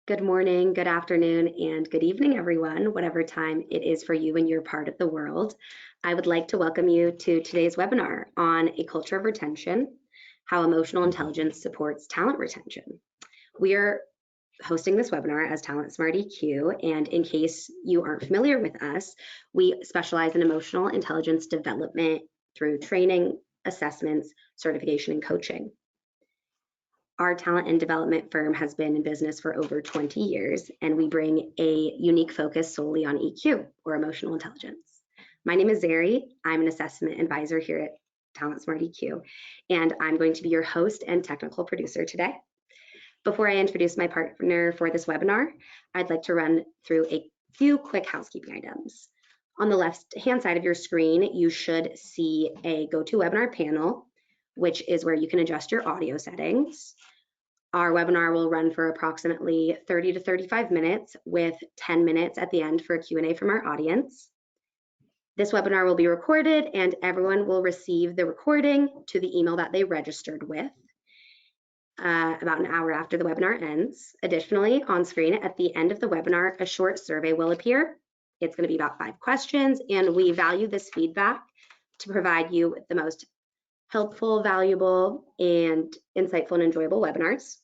Good morning, good afternoon, and good evening, everyone, whatever time it is for you in your part of the world. I would like to welcome you to today's webinar on a culture of retention, how emotional intelligence supports talent retention. We are hosting this webinar as Talent Smart EQ, and in case you aren't familiar with us, we specialize in emotional intelligence development through training, assessments, certification, and coaching. Our talent and development firm has been in business for over 20 years, and we bring a unique focus solely on EQ, or emotional intelligence. My name is Zari. I'm an assessment advisor here at Talent Smart EQ, and I'm going to be your host and technical producer today. Before I introduce my partner for this webinar, I'd like to run through a few quick housekeeping items. On the left-hand side of your screen, you should see a GoToWebinar panel, which is where you can adjust your audio settings. Our webinar will run for approximately 30 to 35 minutes with 10 minutes at the end for a Q&A from our audience. This webinar will be recorded and everyone will receive the recording to the email that they registered with about an hour after the webinar ends. Additionally, on screen at the end of the webinar, a short survey will appear. It's going to be about 5 questions, and we value this feedback to provide you with the most helpful, valuable, and insightful and enjoyable webinars.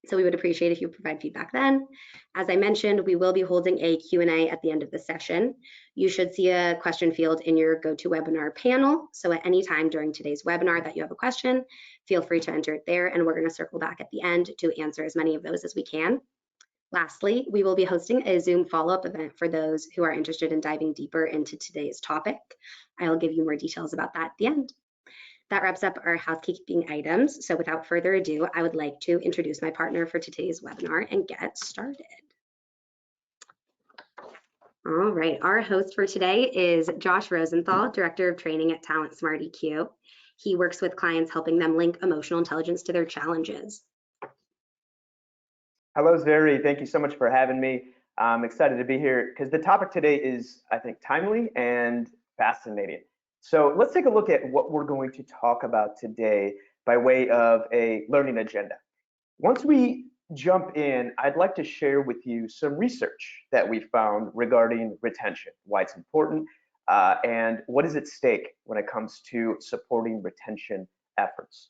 So we would appreciate if you provide feedback then. As I mentioned, we will be holding a Q&A at the end of the session. You should see a question field in your GoToWebinar panel. So at any time during today's webinar that you have a question, feel free to enter it there, and we're going to circle back at the end to answer as many of those as we can. Lastly, we will be hosting a Zoom follow-up event for those who are interested in diving deeper into today's topic. I'll give you more details about that at the end. That wraps up our housekeeping items. So without further ado, I would like to introduce my partner for today's webinar and get started. All right, our host for today is Josh Rosenthal, Director of Training at Talent Smart EQ. He works with clients helping them link emotional intelligence to their challenges. Hello, Zari. Thank you so much for having me. I'm excited to be here because the topic today is, I think, timely and fascinating. So let's take a look at what we're going to talk about today by way of a learning agenda. Once we jump in, I'd like to share with you some research that we found regarding retention, why it's important, and what is at stake when it comes to supporting retention efforts.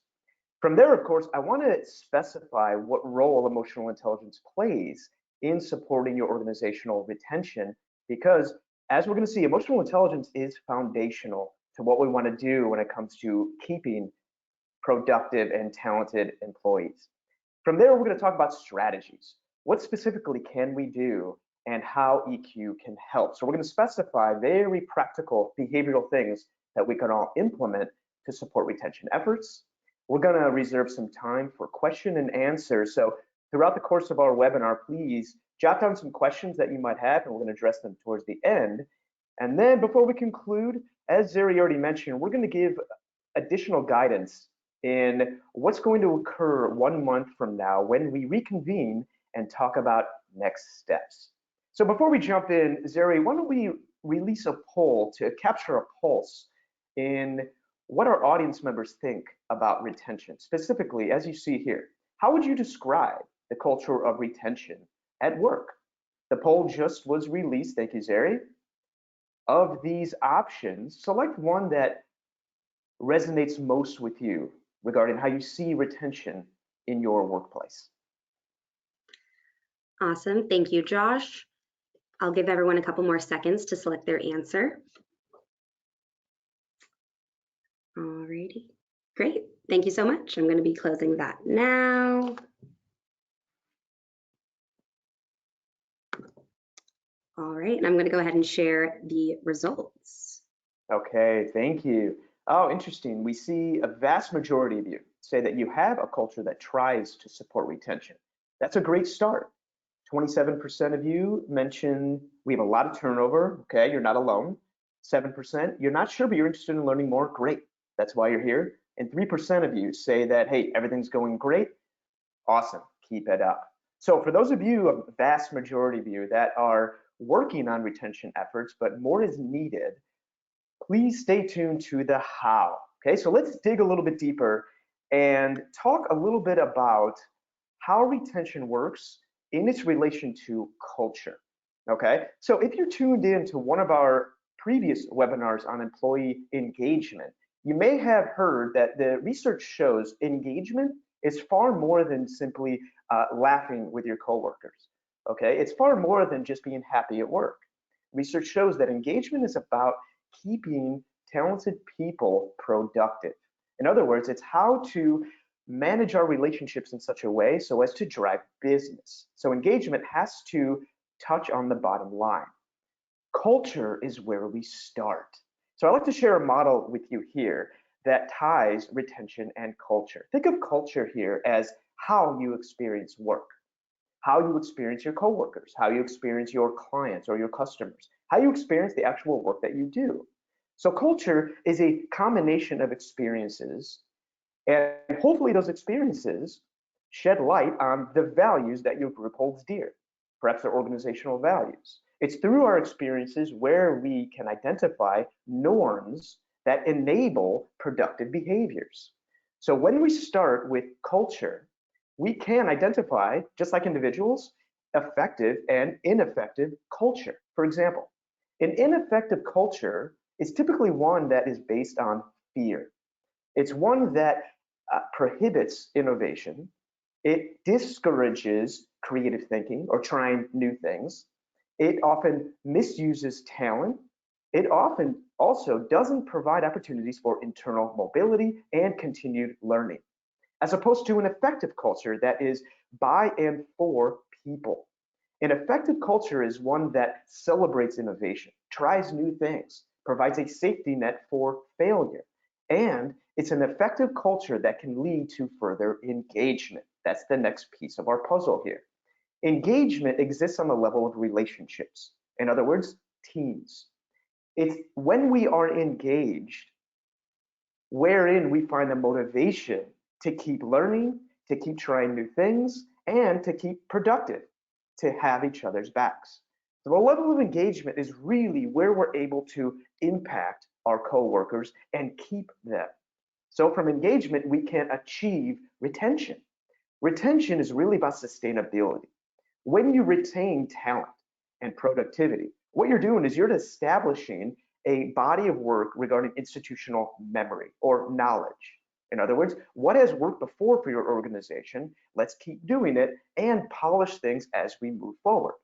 From there, of course, I want to specify what role emotional intelligence plays in supporting your organizational retention, because as we're going to see, emotional intelligence is foundational to what we want to do when it comes to keeping productive and talented employees. From there, we're going to talk about strategies. What specifically can we do and how EQ can help? So we're going to specify very practical behavioral things that we can all implement to support retention efforts. We're going to reserve some time for question and answer. So throughout the course of our webinar, please jot down some questions that you might have, and we're going to address them towards the end. And then before we conclude, as Zari already mentioned, we're going to give additional guidance in what's going to occur 1 month from now when we reconvene and talk about next steps. So before we jump in, Zari, why don't we release a poll to capture a pulse in what our audience members think about retention. Specifically, as you see here, how would you describe the culture of retention at work? The poll just was released, thank you, Zari. Of these options, select one that resonates most with you regarding how you see retention in your workplace. Awesome, thank you, Josh. I'll give everyone a couple more seconds to select their answer. Alrighty, great. Thank you so much. I'm going to be closing that now. All right, and I'm going to go ahead and share the results. Okay, thank you. Oh, interesting. We see a vast majority of you say that you have a culture that tries to support retention. That's a great start. 27% of you mention we have a lot of turnover. Okay, you're not alone. 7%, you're not sure, but you're interested in learning more. Great. That's why you're here. And 3% of you say that, hey, everything's going great. Awesome. Keep it up. So for those of you, a vast majority of you that are working on retention efforts, but more is needed, please stay tuned to the how. Okay, so let's dig a little bit deeper and talk a little bit about how retention works in its relation to culture. Okay, so if you're tuned in to one of our previous webinars on employee engagement, you may have heard that the research shows engagement is far more than simply laughing with your coworkers. Okay, it's far more than just being happy at work. Research shows that engagement is about keeping talented people productive. In other words, it's how to manage our relationships in such a way so as to drive business. So engagement has to touch on the bottom line. Culture is where we start. So I like to share a model with you here that ties retention and culture. Think of culture here as how you experience work, how you experience your coworkers, how you experience your clients or your customers, how you experience the actual work that you do. So culture is a combination of experiences, and hopefully those experiences shed light on the values that your group holds dear, perhaps their organizational values. It's through our experiences where we can identify norms that enable productive behaviors. So when we start with culture, we can identify, just like individuals, effective and ineffective culture. For example, an ineffective culture is typically one that is based on fear. It's one that prohibits innovation. It discourages creative thinking or trying new things. It often misuses talent. It often also doesn't provide opportunities for internal mobility and continued learning, as opposed to an effective culture that is by and for people. An effective culture is one that celebrates innovation, tries new things, provides a safety net for failure, and it's an effective culture that can lead to further engagement. That's the next piece of our puzzle here. Engagement exists on the level of relationships. In other words, teams. It's when we are engaged wherein we find the motivation to keep learning, to keep trying new things, and to keep productive, to have each other's backs. So the level of engagement is really where we're able to impact our coworkers and keep them. So from engagement, we can achieve retention. Retention is really about sustainability. When you retain talent and productivity, what you're doing is you're establishing a body of work regarding institutional memory or knowledge. In other words, what has worked before for your organization, let's keep doing it and polish things as we move forward.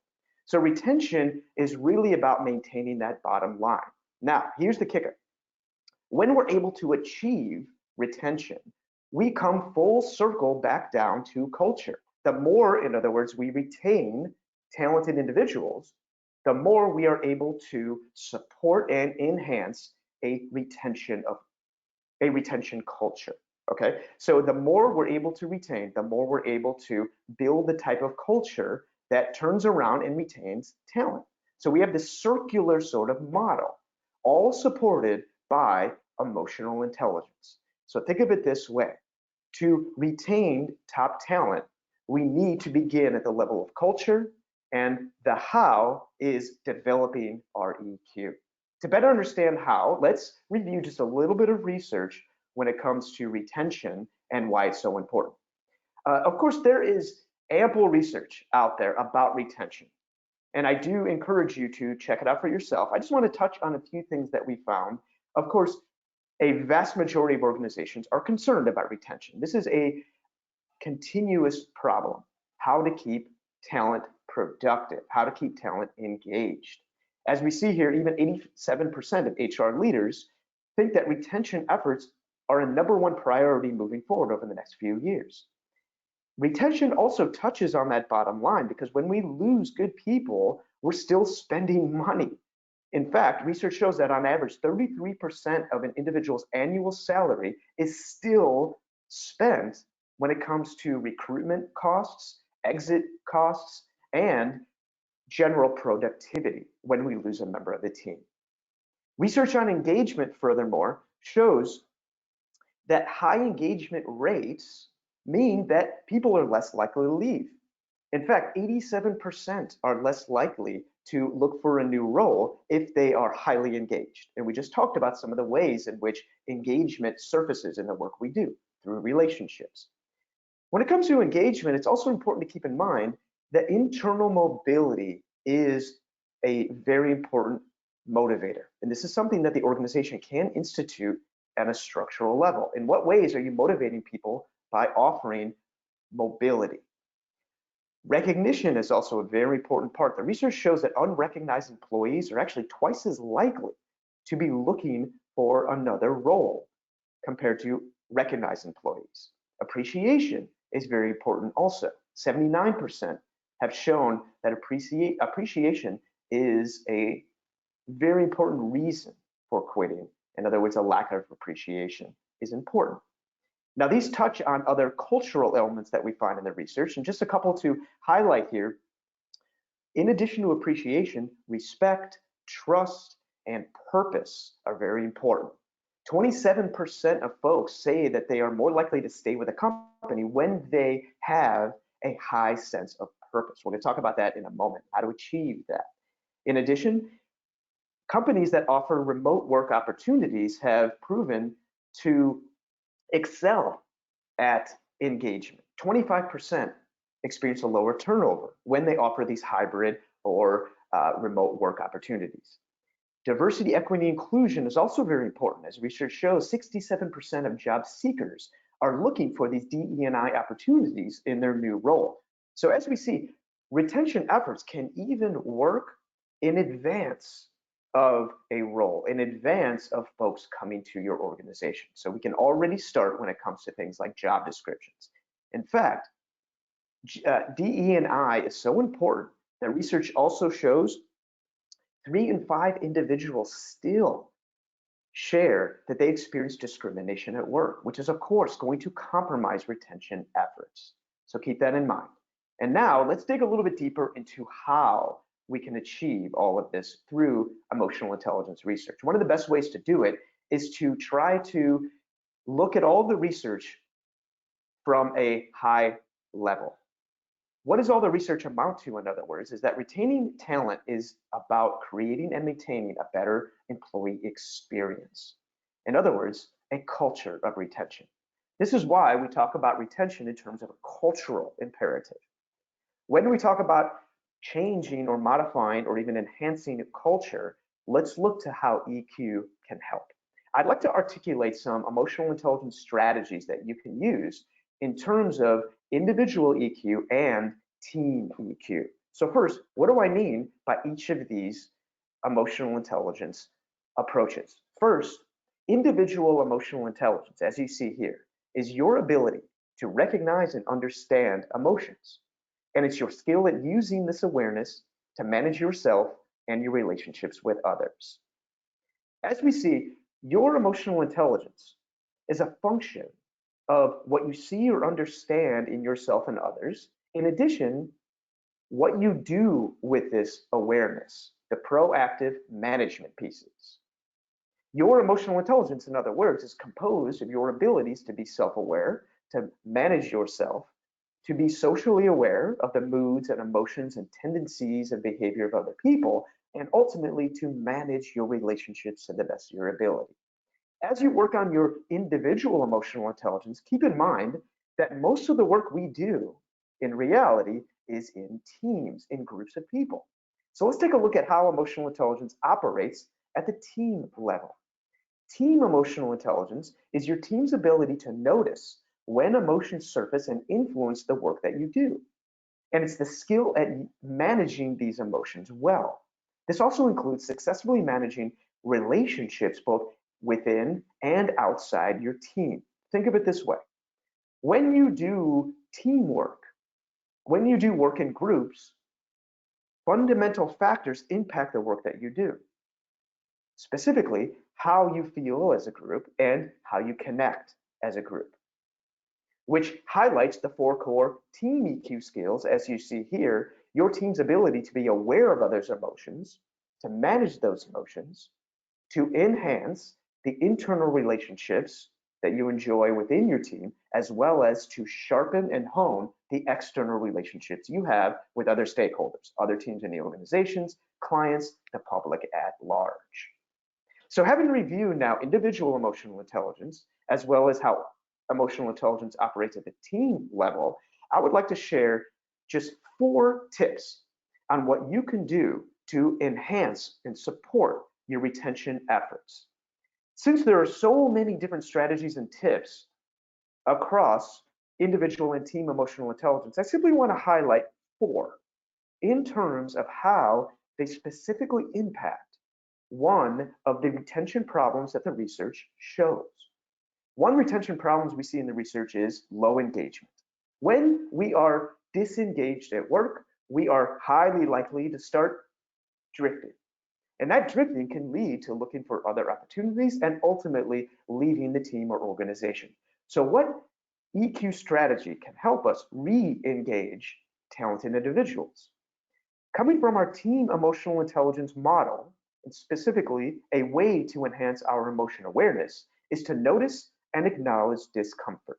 So retention is really about maintaining that bottom line. Now, here's the kicker. When we're able to achieve retention, we come full circle back down to culture. The more, in other words, we retain talented individuals, the more we are able to support and enhance a retention culture. Okay, so the more we're able to retain, the more we're able to build the type of culture that turns around and retains talent. So we have this circular sort of model, all supported by emotional intelligence. So think of it this way. To retain top talent, we need to begin at the level of culture, and the how is developing our EQ. To better understand how, let's review just a little bit of research when it comes to retention and why it's so important. Of course, there is ample research out there about retention, and I do encourage you to check it out for yourself. I just want to touch on a few things that we found. Of course, a vast majority of organizations are concerned about retention. This is a continuous problem, how to keep talent productive, how to keep talent engaged. As we see here, even 87% of HR leaders think that retention efforts are a #1 priority moving forward over the next few years. Retention also touches on that bottom line because when we lose good people, we're still spending money. In fact, research shows that on average, 33% of an individual's annual salary is still spent when it comes to recruitment costs, exit costs, and general productivity when we lose a member of the team. Research on engagement, furthermore, shows that high engagement rates mean that people are less likely to leave. In fact, 87% are less likely to look for a new role if they are highly engaged. And we just talked about some of the ways in which engagement surfaces in the work we do through relationships. When it comes to engagement, it's also important to keep in mind that internal mobility is a very important motivator. And this is something that the organization can institute at a structural level. In what ways are you motivating people by offering mobility? Recognition is also a very important part. The research shows that unrecognized employees are actually twice as likely to be looking for another role compared to recognized employees. Appreciation is very important also. 79% have shown that appreciation is a very important reason for quitting. In other words, a lack of appreciation is important. Now, these touch on other cultural elements that we find in the research, and just a couple to highlight here. In addition to appreciation, respect, trust, and purpose are very important. 27% of folks say that they are more likely to stay with a company when they have a high sense of purpose. We're going to talk about that in a moment, how to achieve that. In addition, companies that offer remote work opportunities have proven to excel at engagement. 25% experience a lower turnover when they offer these hybrid or remote work opportunities. Diversity, equity, inclusion is also very important. As research shows, 67% of job seekers are looking for these DE&I opportunities in their new role. So as we see, retention efforts can even work in advance of a role, in advance of folks coming to your organization. So we can already start when it comes to things like job descriptions. In fact, DE&I is so important that research also shows 3 in 5 individuals still share that they experience discrimination at work, which is of course going to compromise retention efforts. So keep that in mind. And now let's dig a little bit deeper into how we can achieve all of this through emotional intelligence research. One of the best ways to do it is to try to look at all the research from a high level. What does all the research amount to, in other words, is that retaining talent is about creating and maintaining a better employee experience. In other words, a culture of retention. This is why we talk about retention in terms of a cultural imperative. When we talk about changing or modifying or even enhancing culture, let's look to how EQ can help. I'd like to articulate some emotional intelligence strategies that you can use in terms of individual EQ and team EQ. So first, what do I mean by each of these emotional intelligence approaches? First, individual emotional intelligence, as you see here, is your ability to recognize and understand emotions. And it's your skill at using this awareness to manage yourself and your relationships with others. As we see, your emotional intelligence is a function of what you see or understand in yourself and others. In addition, what you do with this awareness, the proactive management pieces. Your emotional intelligence, in other words, is composed of your abilities to be self-aware, to manage yourself, to be socially aware of the moods and emotions and tendencies and behavior of other people, and ultimately to manage your relationships to the best of your ability. As you work on your individual emotional intelligence, keep in mind that most of the work we do in reality is in teams, in groups of people. So let's take a look at how emotional intelligence operates at the team level. Team emotional intelligence is your team's ability to notice when emotions surface and influence the work that you do. And it's the skill at managing these emotions well. This also includes successfully managing relationships both within and outside your team. Think of it this way. When you do teamwork, when you do work in groups, fundamental factors impact the work that you do. Specifically, how you feel as a group and how you connect as a group, which highlights the 4 core team EQ skills. As you see here, your team's ability to be aware of others' emotions, to manage those emotions, to enhance the internal relationships that you enjoy within your team, as well as to sharpen and hone the external relationships you have with other stakeholders, other teams in the organizations, clients, the public at large. So having reviewed now individual emotional intelligence, as well as how emotional intelligence operates at the team level, I would like to share just 4 tips on what you can do to enhance and support your retention efforts. Since there are so many different strategies and tips across individual and team emotional intelligence, I simply want to highlight 4 in terms of how they specifically impact one of the retention problems that the research shows. One retention problems we see in the research is low engagement. When we are disengaged at work, we are highly likely to start drifting. And that drifting can lead to looking for other opportunities and ultimately leaving the team or organization. So what EQ strategy can help us re-engage talented individuals? Coming from our team emotional intelligence model, and specifically a way to enhance our emotion awareness, is to notice and acknowledge discomfort.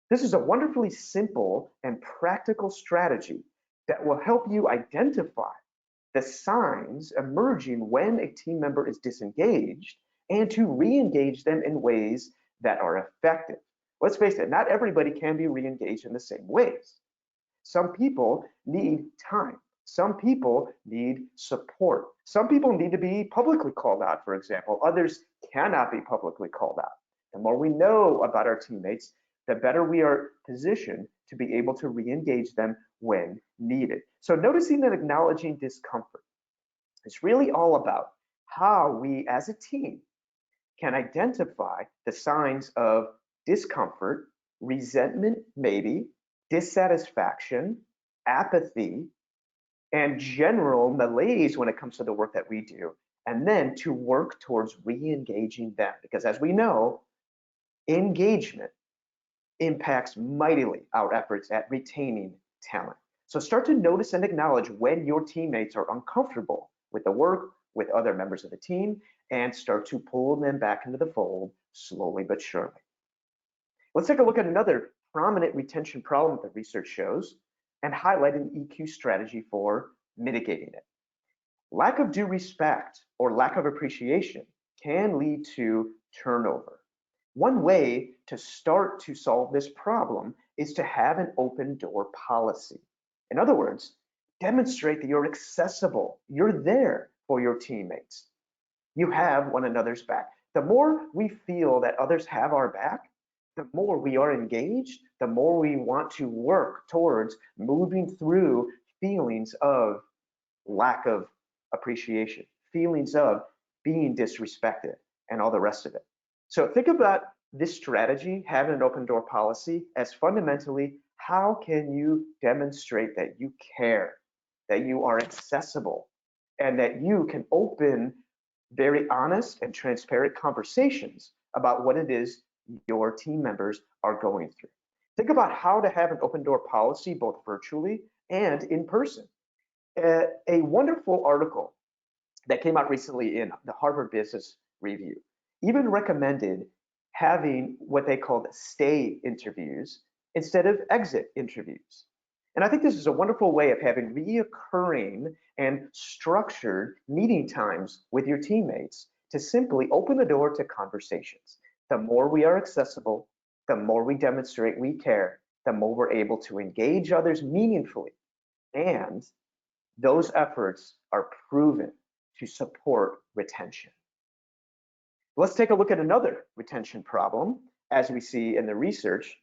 This is a wonderfully simple and practical strategy that will help you identify the signs emerging when a team member is disengaged and to re-engage them in ways that are effective. Let's face it, not everybody can be re-engaged in the same ways. Some people need time. Some people need support. Some people need to be publicly called out, for example. Others cannot be publicly called out. The more we know about our teammates, the better we are positioned to be able to re-engage them when needed. So noticing and acknowledging discomfort is really all about how we as a team can identify the signs of discomfort, resentment maybe, dissatisfaction, apathy, and general malaise when it comes to the work that we do, and then to work towards re-engaging them. Because as we know, engagement impacts mightily our efforts at retaining talent. So start to notice and acknowledge when your teammates are uncomfortable with the work, with other members of the team, and start to pull them back into the fold slowly but surely. Let's take a look at another prominent retention problem that research shows and highlight an EQ strategy for mitigating it. Lack of due respect or lack of appreciation can lead to turnover. One way to start to solve this problem is to have an open door policy. In other words, demonstrate that you're accessible, you're there for your teammates. You have one another's back. The more we feel that others have our back, the more we are engaged, the more we want to work towards moving through feelings of lack of appreciation, feelings of being disrespected, and all the rest of it. So think about this strategy, having an open door policy, as fundamentally, how can you demonstrate that you care, that you are accessible, and that you can open very honest and transparent conversations about what it is your team members are going through. Think about how to have an open door policy, both virtually and in person. A wonderful article that came out recently in the Harvard Business Review even recommended having what they called stay interviews instead of exit interviews. And I think this is a wonderful way of having reoccurring and structured meeting times with your teammates to simply open the door to conversations. The more we are accessible, the more we demonstrate we care, the more we're able to engage others meaningfully. And those efforts are proven to support retention. Let's take a look at another retention problem, as we see in the research: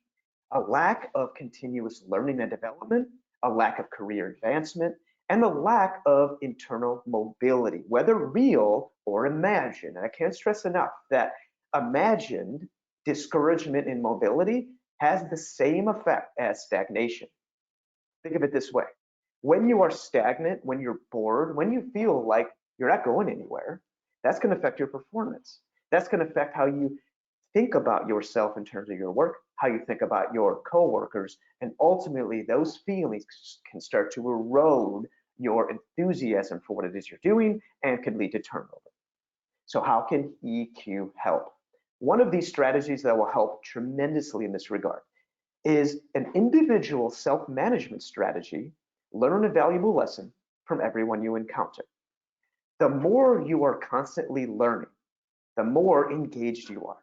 a lack of continuous learning and development, a lack of career advancement, and a lack of internal mobility, whether real or imagined. And I can't stress enough that imagined discouragement in mobility has the same effect as stagnation. Think of it this way: when you are stagnant, when you're bored, when you feel like you're not going anywhere, that's going to affect your performance. That's going to affect how you think about yourself in terms of your work, how you think about your coworkers, and ultimately those feelings can start to erode your enthusiasm for what it is you're doing and can lead to turnover. So how can EQ help? One of these strategies that will help tremendously in this regard is an individual self-management strategy. Learn a valuable lesson from everyone you encounter. The more you are constantly learning, the more engaged you are,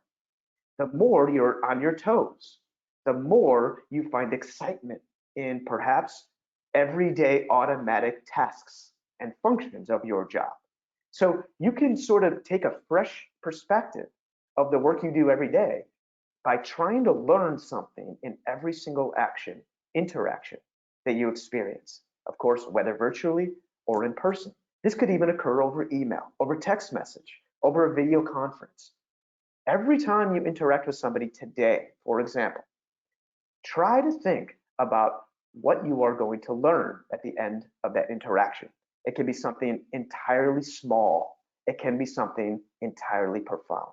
the more you're on your toes, the more you find excitement in perhaps everyday automatic tasks and functions of your job. So you can sort of take a fresh perspective of the work you do every day by trying to learn something in every single interaction that you experience. Of course, whether virtually or in person. This could even occur over email, over text message, over a video conference. Every time you interact with somebody today, for example, try to think about what you are going to learn at the end of that interaction. It can be something entirely small. It can be something entirely profound.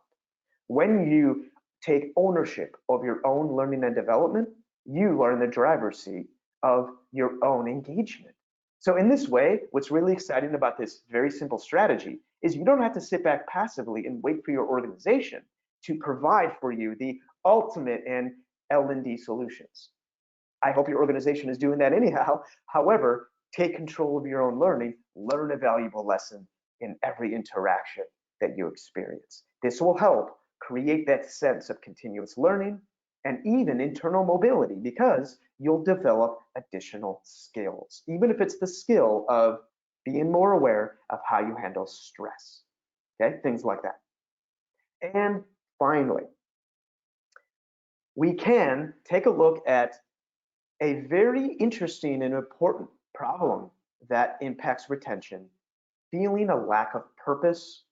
When you take ownership of your own learning and development, you are in the driver's seat of your own engagement. So in this way, what's really exciting about this very simple strategy is you don't have to sit back passively and wait for your organization to provide for you the ultimate and L&D solutions. I hope your organization is doing that anyhow. However, take control of your own learning, learn a valuable lesson in every interaction that you experience. This will help create that sense of continuous learning and even internal mobility because you'll develop additional skills, even if it's the skill of being more aware of how you handle stress, okay? Things like that. And finally, we can take a look at a very interesting and important problem that impacts retention, feeling a lack of purpose,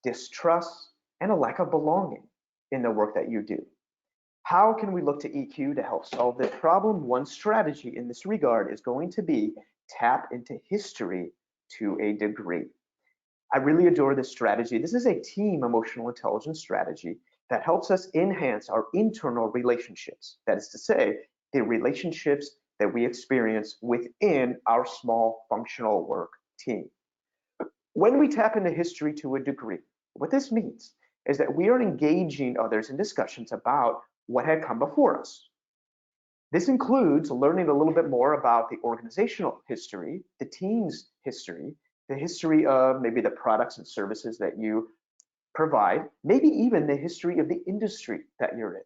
distrust, and a lack of belonging in the work that you do. How can we look to EQ to help solve this problem? One strategy in this regard is going to be tap into history to a degree. I really adore this strategy. This is a team emotional intelligence strategy that helps us enhance our internal relationships. That is to say, the relationships that we experience within our small functional work team. When we tap into history to a degree, what this means is that we are engaging others in discussions about what had come before us. This includes learning a little bit more about the organizational history, the team's history, the history of maybe the products and services that you provide, maybe even the history of the industry that you're in.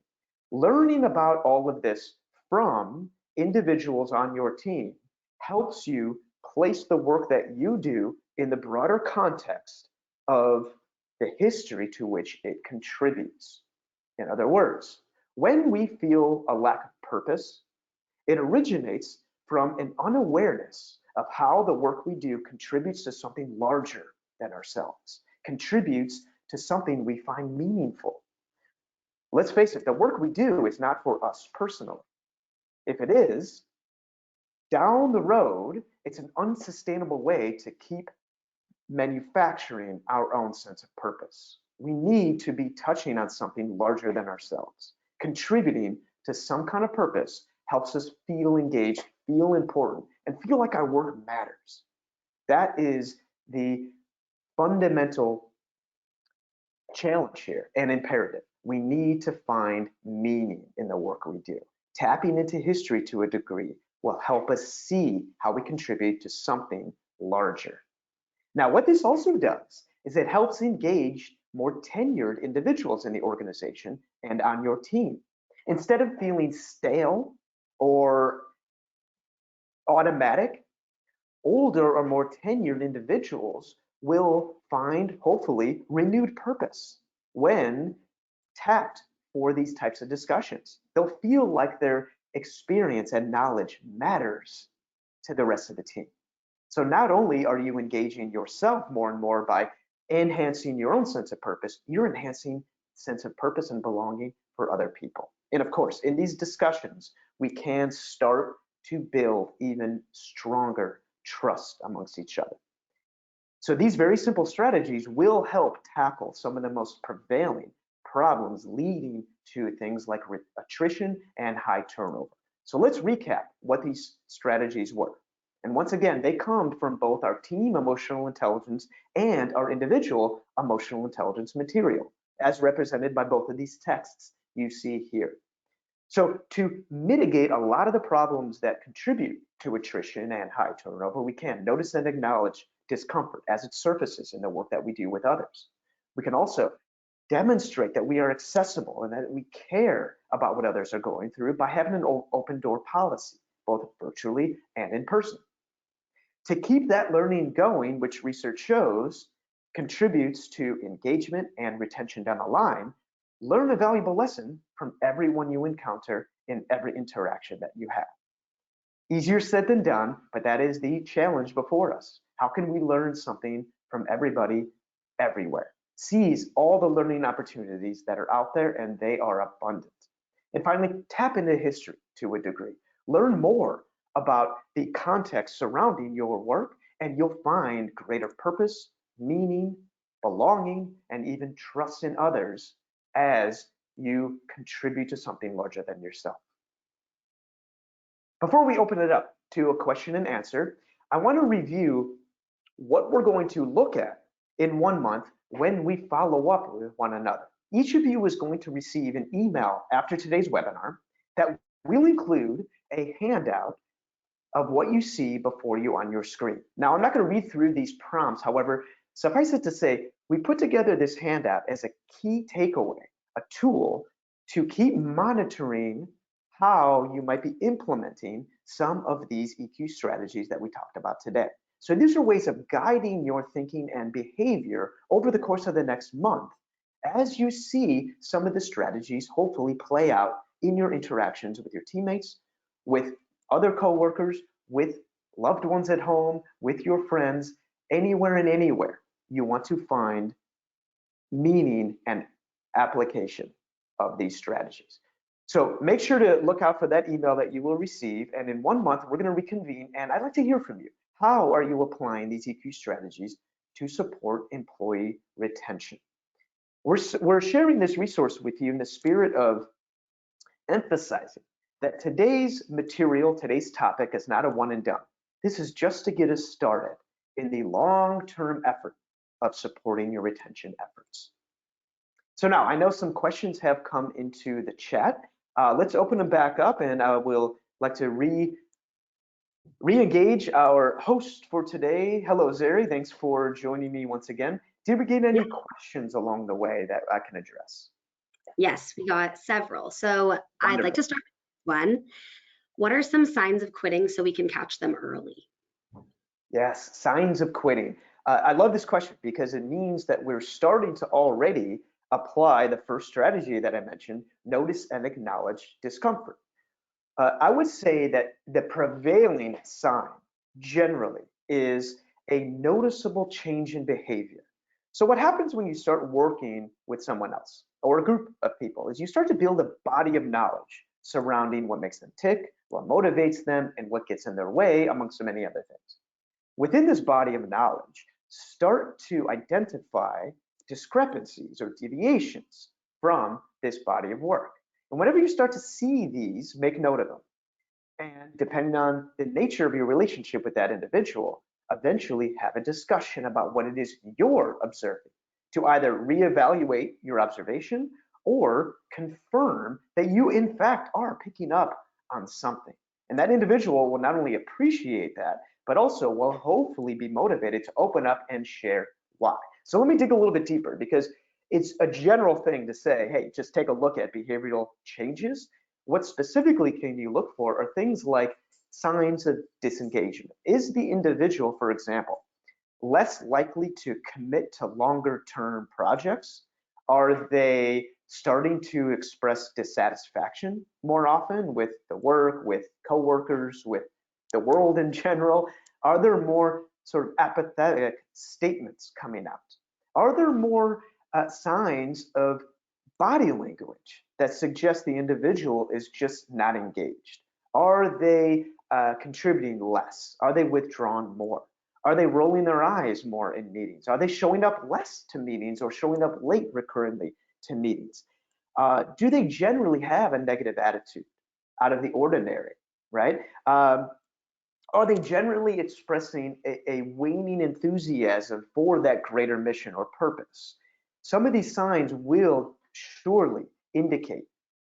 Learning about all of this from individuals on your team helps you place the work that you do in the broader context of the history to which it contributes. In other words, when we feel a lack of purpose, it originates from an unawareness of how the work we do contributes to something larger than ourselves, contributes to something we find meaningful. Let's face it, the work we do is not for us personally. If it is, down the road, it's an unsustainable way to keep manufacturing our own sense of purpose. We need to be touching on something larger than ourselves. Contributing to some kind of purpose helps us feel engaged, feel important, and feel like our work matters. That is the fundamental challenge here and imperative. We need to find meaning in the work we do. Tapping into history to a degree will help us see how we contribute to something larger. Now, what this also does is it helps engage more tenured individuals in the organization and on your team. Instead of feeling stale or automatic, older or more tenured individuals will find, hopefully, renewed purpose when tapped for these types of discussions. They'll feel like their experience and knowledge matters to the rest of the team. So not only are you engaging yourself more and more by enhancing your own sense of purpose, you're enhancing sense of purpose and belonging for other people. And of course, in these discussions, we can start to build even stronger trust amongst each other. So these very simple strategies will help tackle some of the most prevailing problems leading to things like attrition and high turnover. So let's recap what these strategies were. And once again, they come from both our team emotional intelligence and our individual emotional intelligence material, as represented by both of these texts you see here. So to mitigate a lot of the problems that contribute to attrition and high turnover, we can notice and acknowledge discomfort as it surfaces in the work that we do with others. We can also demonstrate that we are accessible and that we care about what others are going through by having an open door policy, both virtually and in person. To keep that learning going, which research shows contributes to engagement and retention down the line, learn a valuable lesson from everyone you encounter in every interaction that you have. Easier said than done, but that is the challenge before us. How can we learn something from everybody everywhere? Seize all the learning opportunities that are out there, and they are abundant. And finally, tap into history to a degree. Learn more about the context surrounding your work, and you'll find greater purpose, meaning, belonging, and even trust in others as you contribute to something larger than yourself. Before we open it up to a question and answer, I want to review what we're going to look at in 1 month when we follow up with one another. Each of you is going to receive an email after today's webinar that will include a handout of what you see before you on your screen. Now, I'm not going to read through these prompts. However, suffice it to say, we put together this handout as a key takeaway, a tool to keep monitoring how you might be implementing some of these EQ strategies that we talked about today. So these are ways of guiding your thinking and behavior over the course of the next month as you see some of the strategies hopefully play out in your interactions with your teammates, with other coworkers, with loved ones at home, with your friends, anywhere and anywhere you want to find meaning and application of these strategies. So make sure to look out for that email that you will receive. And in 1 month, we're going to reconvene. And I'd like to hear from you. How are you applying these EQ strategies to support employee retention? We're sharing this resource with you in the spirit of emphasizing that today's material, today's topic is not a one and done. This is just to get us started in the long-term effort of supporting your retention efforts. So now I know some questions have come into the chat. Let's open them back up, and we'll like to re-engage our host for today. Hello, Zeri. Thanks for joining me once again. Did we get any questions along the way that I can address? Yes, we got several. So Wonderful. I'd like to start with one. What are some signs of quitting so we can catch them early? Yes, signs of quitting. I love this question because it means that we're starting to already apply the first strategy that I mentioned, notice and acknowledge discomfort. I would say that the prevailing sign generally is a noticeable change in behavior. So what happens when you start working with someone else or a group of people is you start to build a body of knowledge surrounding what makes them tick, what motivates them, and what gets in their way, amongst so many other things. Within this body of knowledge, start to identify discrepancies or deviations from this body of work. And whenever you start to see these, make note of them. And depending on the nature of your relationship with that individual, eventually have a discussion about what it is you're observing to either reevaluate your observation or confirm that you in fact are picking up on something. And that individual will not only appreciate that, but also will hopefully be motivated to open up and share why. So let me dig a little bit deeper, because it's a general thing to say, hey, just take a look at behavioral changes. What specifically can you look for are things like signs of disengagement. Is the individual, for example, less likely to commit to longer term projects? Are they starting to express dissatisfaction more often with the work, with coworkers, with the world in general? Are there more sort of apathetic statements coming out? Are there more signs of body language that suggest the individual is just not engaged? Are they contributing less? Are they withdrawn more? Are they rolling their eyes more in meetings? Are they showing up less to meetings or showing up late recurrently to meetings? Do they generally have a negative attitude out of the ordinary, right? Are they generally expressing a waning enthusiasm for that greater mission or purpose? Some of these signs will surely indicate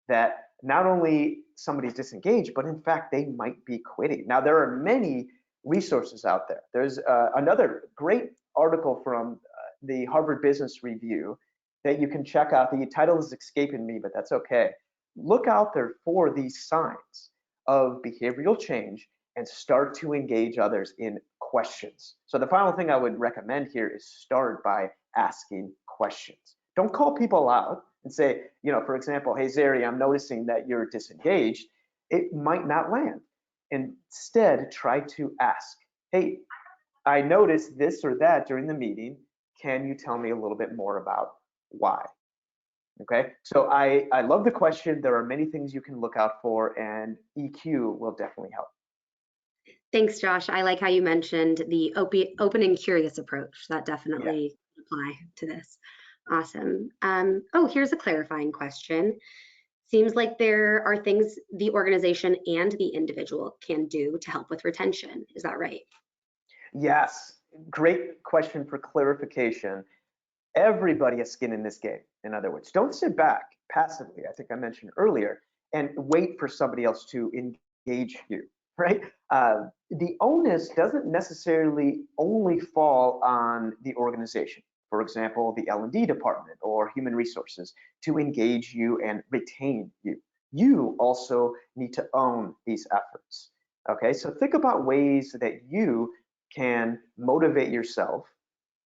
that not only somebody's disengaged, but in fact, they might be quitting. Now, there are many resources out there. There's another great article from the Harvard Business Review that you can check out. The title is escaping me, but that's okay. Look out there for these signs. of behavioral change and start to engage others in questions. So the final thing I would recommend here is start by asking questions. Don't call people out and say, for example, hey, Zeri, I'm noticing that you're disengaged. It might not land. Instead, try to ask, hey, I noticed this or that during the meeting. Can you tell me a little bit more about why? Okay, so I love the question. There are many things you can look out for, and EQ will definitely help. Thanks, Josh. I like how you mentioned the open and curious approach. That Yeah. definitely apply to this. Awesome. Oh, here's a clarifying question. Seems like there are things the organization and the individual can do to help with retention. Is that right? Yes, great question for clarification. Everybody has skin in this game. In other words, don't sit back passively, I think I mentioned earlier, and wait for somebody else to engage you, right? The onus doesn't necessarily only fall on the organization. For example, the L&D department or human resources to engage you and retain you. You also need to own these efforts. Okay, so think about ways that you can motivate yourself,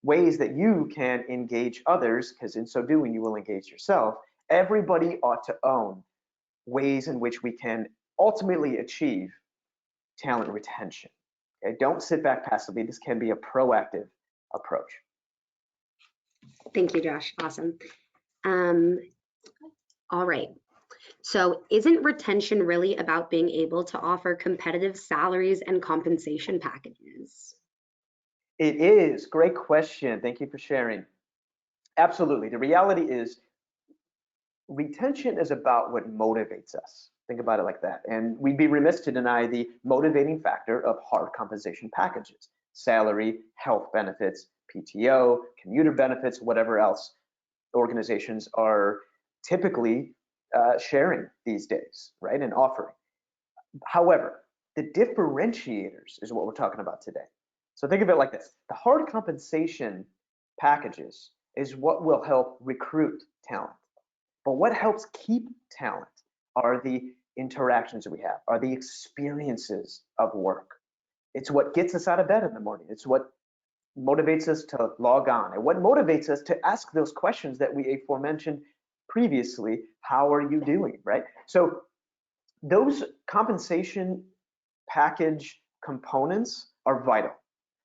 ways that you can engage others, because in so doing, you will engage yourself. Everybody ought to own ways in which we can ultimately achieve talent retention. Okay? Don't sit back passively. This can be a proactive approach. Thank you, Josh. Awesome. All right. So isn't retention really about being able to offer competitive salaries and compensation packages? It is. Great question. Thank you for sharing. Absolutely. The reality is retention is about what motivates us. Think about it like that. And we'd be remiss to deny the motivating factor of hard compensation packages, salary, health benefits, PTO, commuter benefits, whatever else organizations are typically sharing these days, right, and offering. However, the differentiators is what we're talking about today. So think of it like this. The hard compensation packages is what will help recruit talent. But what helps keep talent are the interactions that we have, are the experiences of work. It's what gets us out of bed in the morning. It's what motivates us to log on, and what motivates us to ask those questions that we aforementioned previously. How are you doing, right? So those compensation package components are vital.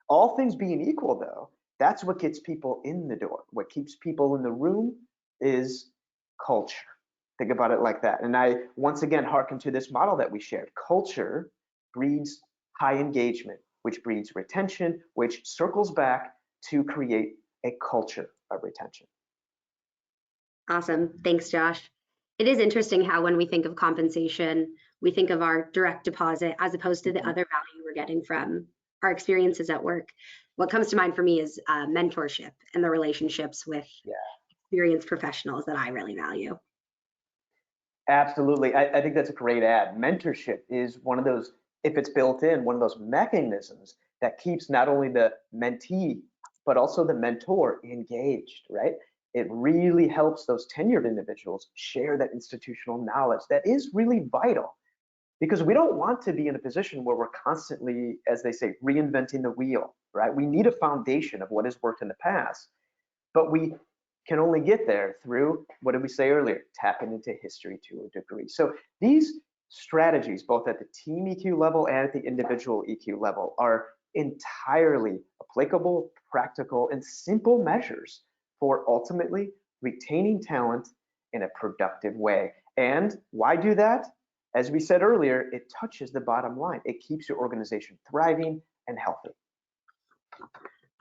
All things being equal, though, that's what gets people in the door. What keeps people in the room is culture. Think about it like that. And I once again hearken to this model that we shared. Culture breeds high engagement, which breeds retention, which circles back to create a culture of retention. Awesome. Thanks, Josh. It is interesting how when we think of compensation, we think of our direct deposit as opposed to the other value we're getting from our experiences at work. What comes to mind for me is mentorship and the relationships with experienced professionals that I really value. Absolutely. I think that's a great add. Mentorship is one of those, if it's built in, one of those mechanisms that keeps not only the mentee, but also the mentor engaged, right? It really helps those tenured individuals share that institutional knowledge that is really vital, because we don't want to be in a position where we're constantly, as they say, reinventing the wheel, right? We need a foundation of what has worked in the past, but we can only get there through, what did we say earlier, tapping into history to a degree. So these strategies, both at the team EQ level and at the individual EQ level, are entirely applicable, practical, and simple measures for ultimately retaining talent in a productive way. And why do that? As we said earlier, it touches the bottom line. It keeps your organization thriving and healthy.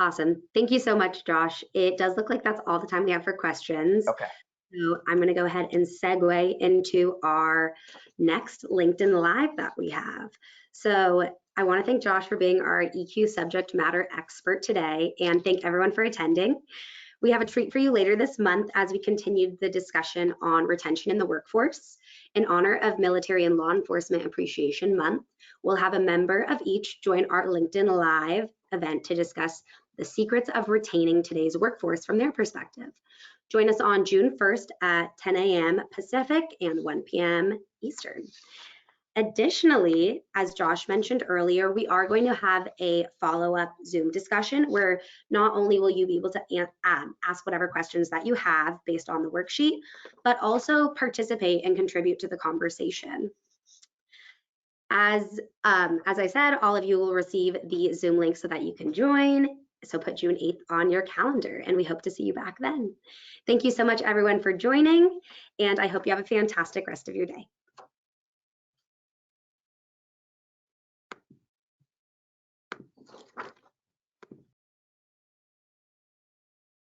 Awesome. Thank you so much, Josh. It does look like that's all the time we have for questions. Okay. So I'm going to go ahead and segue into our next LinkedIn Live that we have. So I want to thank Josh for being our EQ subject matter expert today, and thank everyone for attending. We have a treat for you later this month as we continue the discussion on retention in the workforce. In honor of Military and Law Enforcement Appreciation Month, we'll have a member of each join our LinkedIn Live event to discuss the secrets of retaining today's workforce from their perspective. Join us on June 1st at 10 a.m. Pacific and 1 p.m. Eastern. Additionally, as Josh mentioned earlier, we are going to have a follow-up Zoom discussion where not only will you be able to ask whatever questions that you have based on the worksheet, but also participate and contribute to the conversation. As I said, all of you will receive the Zoom link so that you can join. So put June 8th on your calendar, and we hope to see you back then. Thank you so much, everyone, for joining, and I hope you have a fantastic rest of your day.